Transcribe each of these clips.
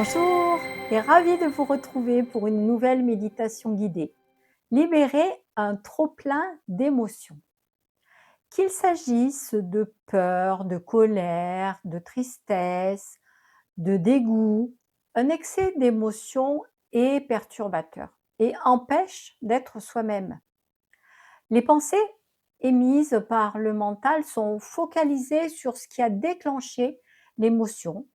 Bonjour et ravie de vous retrouver pour une nouvelle méditation guidée. Libérer un trop-plein d'émotions. Qu'il s'agisse de peur, de colère, de tristesse, de dégoût, un excès d'émotions est perturbateur et empêche d'être soi-même. Les pensées émises par le mental sont focalisées sur ce qui a déclenché l'émotion,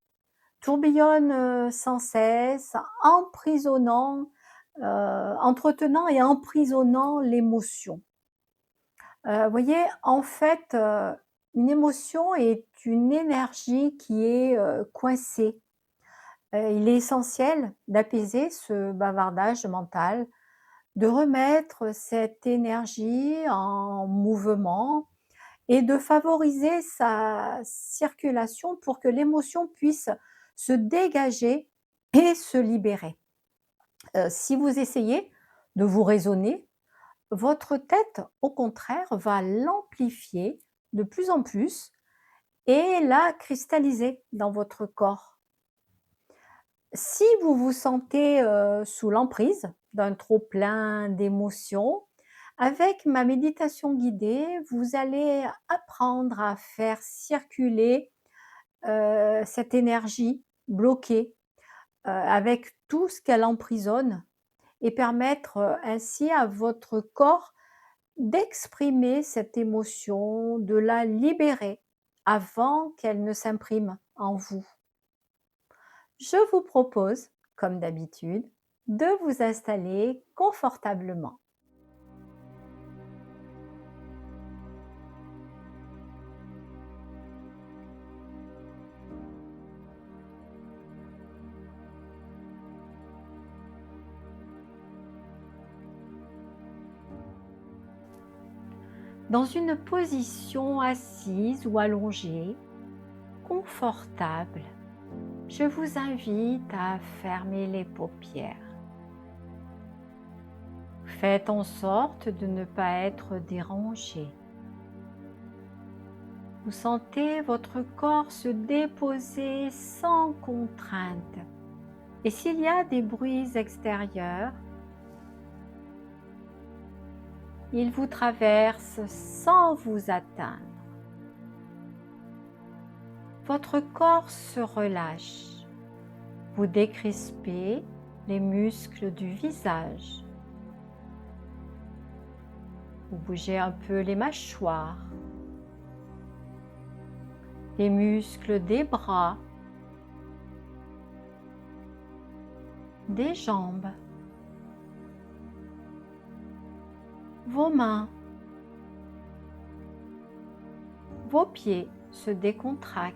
tourbillonnent, sans cesse, entretenant et emprisonnant l'émotion. Voyez, en fait, une émotion est une énergie qui est, coincée. Il est essentiel d'apaiser ce bavardage mental, de remettre cette énergie en mouvement et de favoriser sa circulation pour que l'émotion puisse se dégager et se libérer. Si vous essayez de vous raisonner, votre tête, au contraire, va l'amplifier de plus en plus et la cristalliser dans votre corps. Si vous vous sentez, sous l'emprise d'un trop-plein d'émotions, avec ma méditation guidée, vous allez apprendre à faire circuler, cette énergie bloquée, avec tout ce qu'elle emprisonne et permettre, ainsi à votre corps d'exprimer cette émotion, de la libérer avant qu'elle ne s'imprime en vous. Je vous propose, comme d'habitude, de vous installer confortablement. Dans une position assise ou allongée, confortable, je vous invite à fermer les paupières. Faites en sorte de ne pas être dérangé. Vous sentez votre corps se déposer sans contrainte. Et s'il y a des bruits extérieurs, ils vous traversent sans vous atteindre. Votre corps se relâche. Vous décrispez les muscles du visage. Vous bougez un peu les mâchoires, les muscles des bras, des jambes, vos mains, vos pieds se décontractent.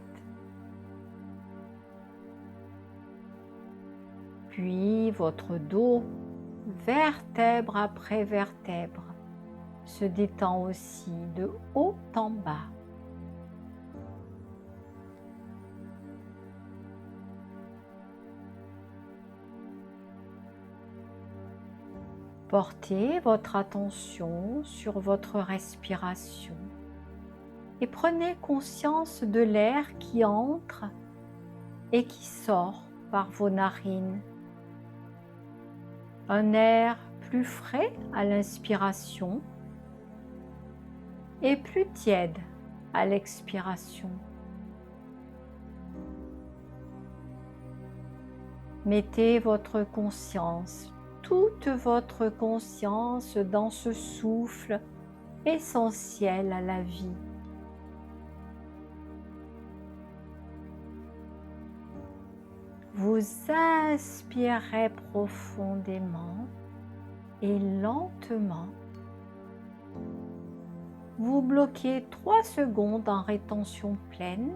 Puis votre dos, vertèbre après vertèbre, se détend aussi de haut en bas. Portez votre attention sur votre respiration et prenez conscience de l'air qui entre et qui sort par vos narines. Un air plus frais à l'inspiration et plus tiède à l'expiration. Mettez votre conscience, toute votre conscience dans ce souffle essentiel à la vie. Vous inspirez profondément et lentement. Vous bloquez 3 secondes en rétention pleine.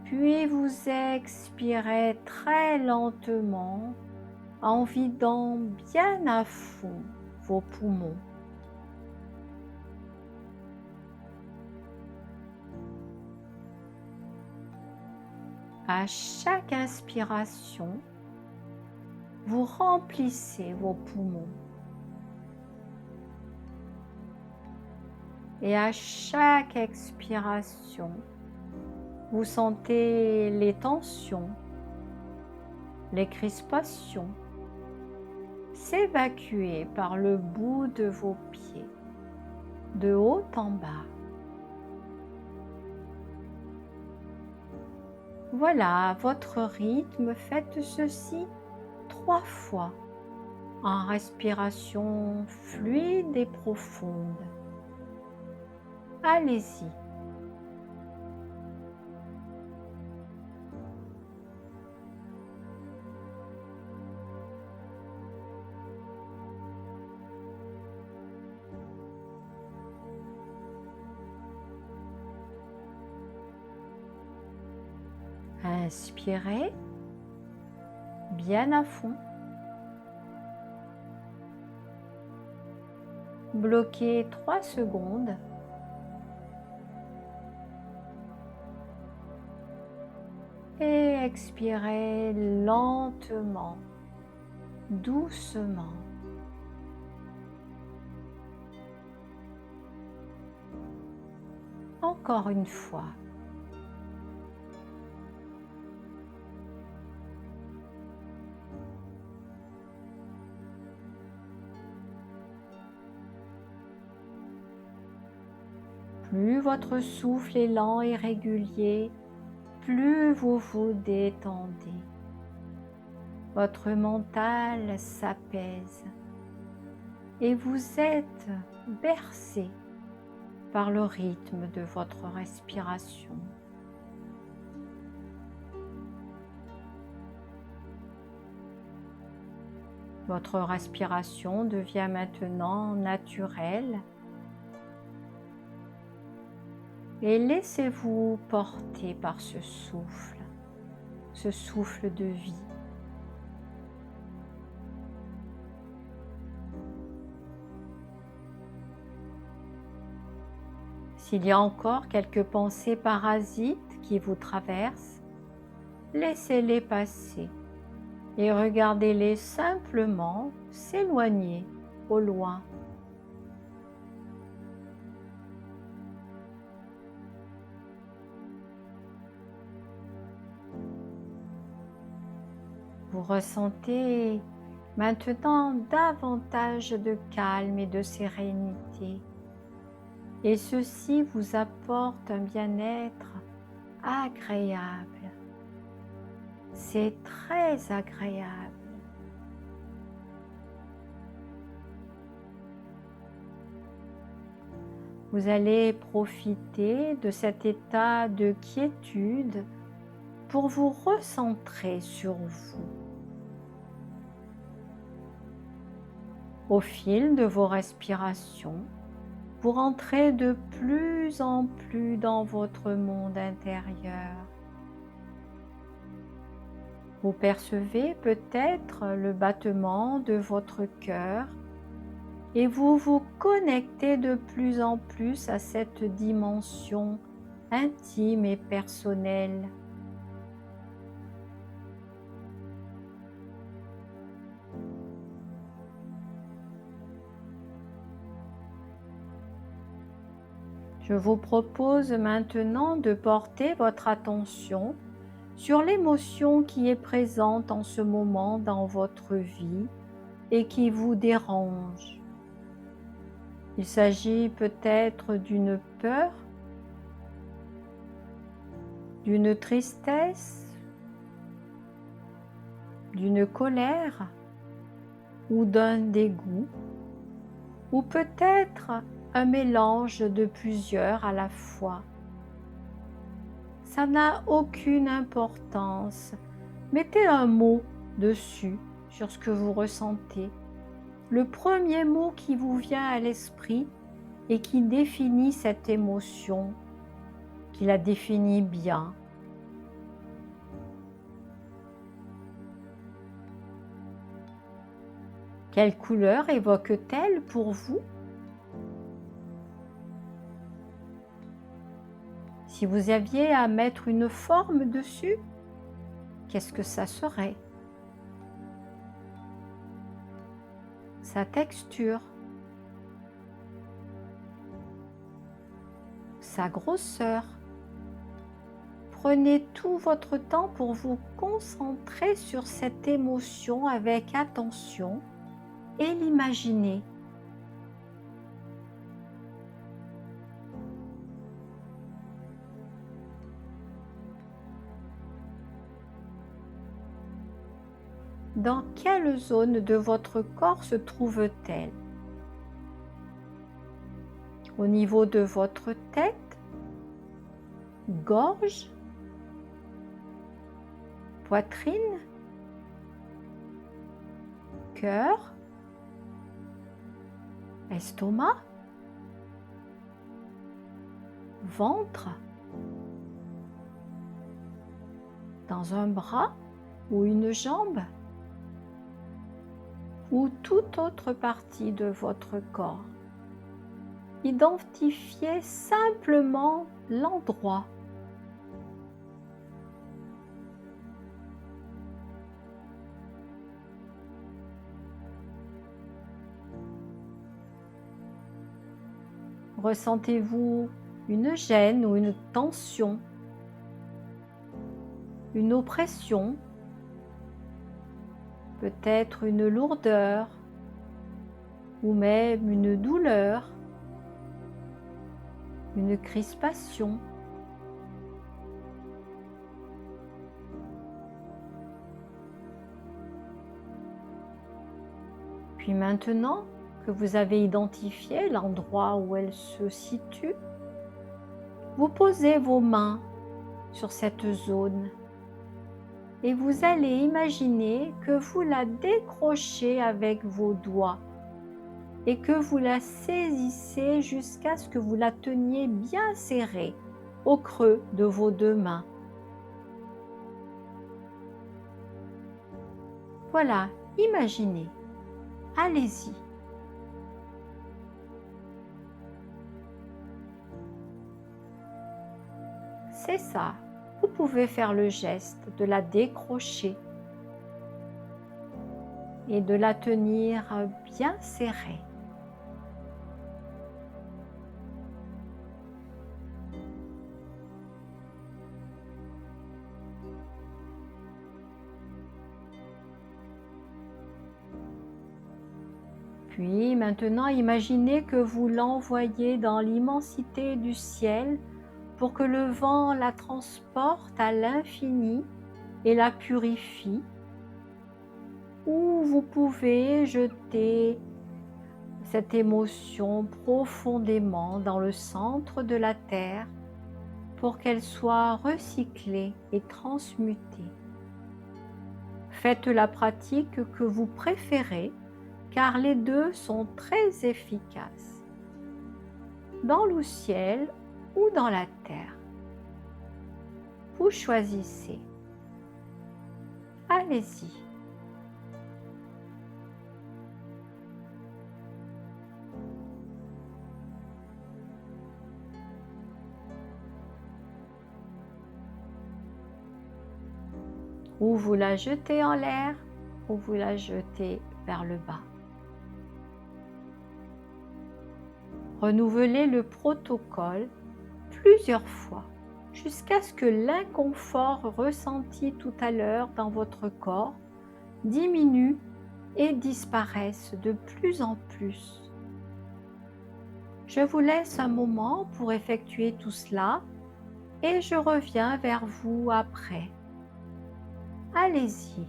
Puis vous expirez très lentement en vidant bien à fond vos poumons. À chaque inspiration, vous remplissez vos poumons. Et à chaque expiration, vous sentez les tensions, les crispations s'évacuer par le bout de vos pieds, de haut en bas. Voilà, à votre rythme, faites ceci 3 fois en respiration fluide et profonde. Allez-y. Inspirez bien à fond. Bloquez 3 secondes. Et expirez lentement, doucement. Encore une fois. Plus votre souffle est lent et régulier, plus vous vous détendez. Votre mental s'apaise et vous êtes bercé par le rythme de votre respiration. Votre respiration devient maintenant naturelle et laissez-vous porter par ce souffle de vie. S'il y a encore quelques pensées parasites qui vous traversent, laissez-les passer et regardez-les simplement s'éloigner au loin. Vous ressentez maintenant davantage de calme et de sérénité. Et ceci vous apporte un bien-être agréable. C'est très agréable. Vous allez profiter de cet état de quiétude pour vous recentrer sur vous. Au fil de vos respirations, vous rentrez de plus en plus dans votre monde intérieur. Vous percevez peut-être le battement de votre cœur et vous vous connectez de plus en plus à cette dimension intime et personnelle. Je vous propose maintenant de porter votre attention sur l'émotion qui est présente en ce moment dans votre vie et qui vous dérange. Il s'agit peut-être d'une peur, d'une tristesse, d'une colère ou d'un dégoût, ou peut-être un mélange de plusieurs à la fois. Ça n'a aucune importance. Mettez un mot dessus sur ce que vous ressentez. Le premier mot qui vous vient à l'esprit et qui définit cette émotion, qui la définit bien. Quelle couleur évoque-t-elle pour vous? Si vous aviez à mettre une forme dessus, qu'est-ce que ça serait? Sa texture. sa grosseur. Prenez tout votre temps pour vous concentrer sur cette émotion avec attention et l'imaginer. Dans quelle zone de votre corps se trouve-t-elle? Au niveau de votre tête, gorge, poitrine, cœur, estomac, ventre, dans un bras ou une jambe, ou toute autre partie de votre corps. Identifiez simplement l'endroit. Ressentez-vous une gêne ou une tension, une oppression, peut-être une lourdeur ou même une douleur, une crispation. Puis maintenant que vous avez identifié l'endroit où elle se situe, vous posez vos mains sur cette zone et vous allez imaginer que vous la décrochez avec vos doigts et que vous la saisissez jusqu'à ce que vous la teniez bien serrée au creux de vos deux mains. Voilà, imaginez. Allez-y. C'est ça. Vous pouvez faire le geste de la décrocher et de la tenir bien serrée. Puis maintenant, imaginez que vous l'envoyez dans l'immensité du ciel pour que le vent la transporte à l'infini et la purifie. Ou vous pouvez jeter cette émotion profondément dans le centre de la terre pour qu'elle soit recyclée et transmutée. Faites la pratique que vous préférez car les deux sont très efficaces, dans le ciel ou dans la terre. Vous choisissez. Allez-y. Ou vous la jetez en l'air, ou vous la jetez vers le bas. Renouvelez le protocole plusieurs fois jusqu'à ce que l'inconfort ressenti tout à l'heure dans votre corps diminue et disparaisse de plus en plus. Je vous laisse un moment pour effectuer tout cela et je reviens vers vous après. Allez-y.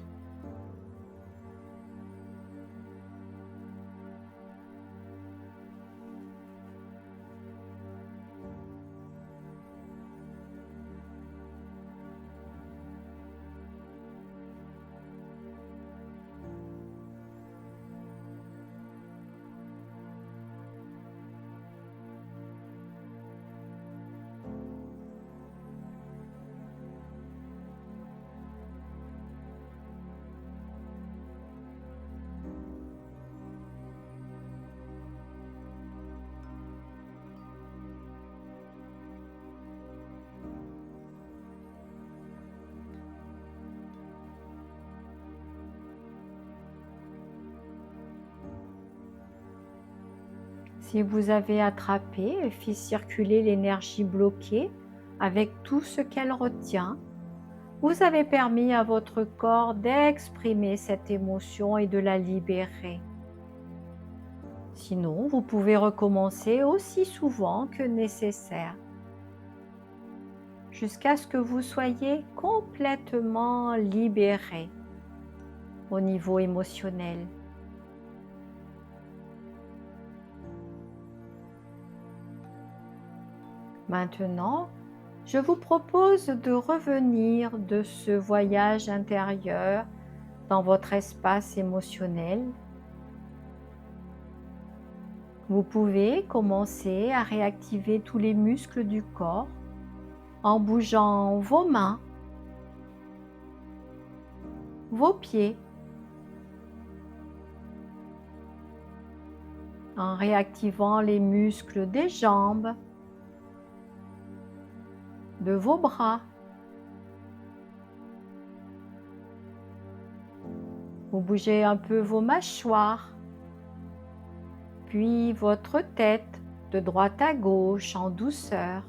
Si vous avez attrapé et fait circuler l'énergie bloquée avec tout ce qu'elle retient, vous avez permis à votre corps d'exprimer cette émotion et de la libérer. Sinon, vous pouvez recommencer aussi souvent que nécessaire, jusqu'à ce que vous soyez complètement libéré au niveau émotionnel. Maintenant, je vous propose de revenir de ce voyage intérieur dans votre espace émotionnel. Vous pouvez commencer à réactiver tous les muscles du corps en bougeant vos mains, vos pieds, en réactivant les muscles des jambes, de vos bras. Vous bougez un peu vos mâchoires, puis votre tête de droite à gauche en douceur.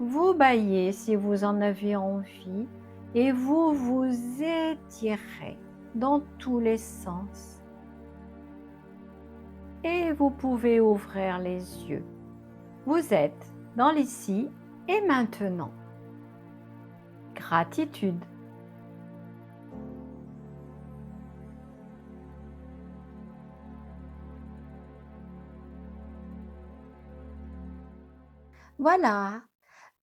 Vous bâillez si vous en avez envie et vous vous étirez dans tous les sens. Et vous pouvez ouvrir les yeux. Vous êtes dans l'ici et maintenant. Gratitude. Voilà,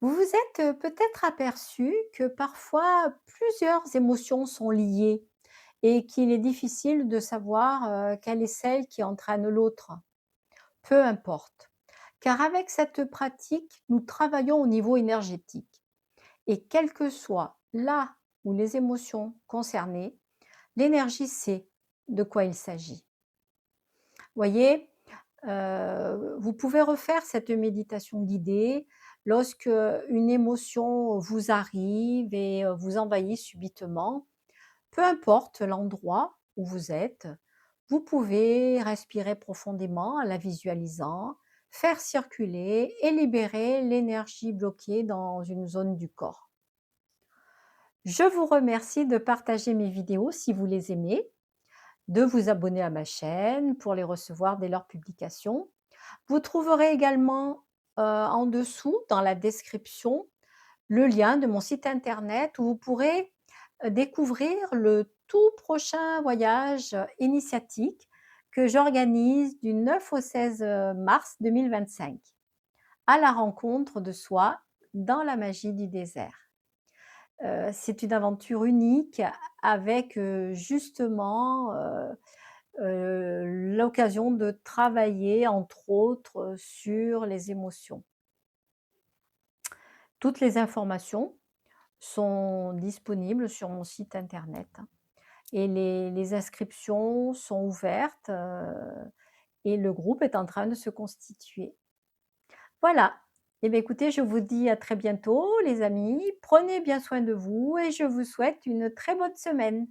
vous vous êtes peut-être aperçu que parfois plusieurs émotions sont liées et qu'il est difficile de savoir quelle est celle qui entraîne l'autre. Peu importe, car avec cette pratique, nous travaillons au niveau énergétique. Et quel que soit là où les émotions concernées, l'énergie sait de quoi il s'agit. Voyez, vous pouvez refaire cette méditation guidée lorsque une émotion vous arrive et vous envahit subitement. Peu importe l'endroit où vous êtes, vous pouvez respirer profondément en la visualisant, faire circuler et libérer l'énergie bloquée dans une zone du corps. Je vous remercie de partager mes vidéos si vous les aimez, de vous abonner à ma chaîne pour les recevoir dès leur publication. Vous trouverez également en dessous, dans la description, le lien de mon site internet où vous pourrez découvrir le tout prochain voyage initiatique que j'organise du 9 au 16 mars 2025, à la rencontre de soi dans la magie du désert. C'est une aventure unique avec justement l'occasion de travailler entre autres sur les émotions. Toutes les informations sont disponibles sur mon site internet et les inscriptions sont ouvertes et le groupe est en train de se constituer. Voilà. Eh bien, écoutez, je vous dis à très bientôt les amis. Prenez bien soin de vous et je vous souhaite une très bonne semaine.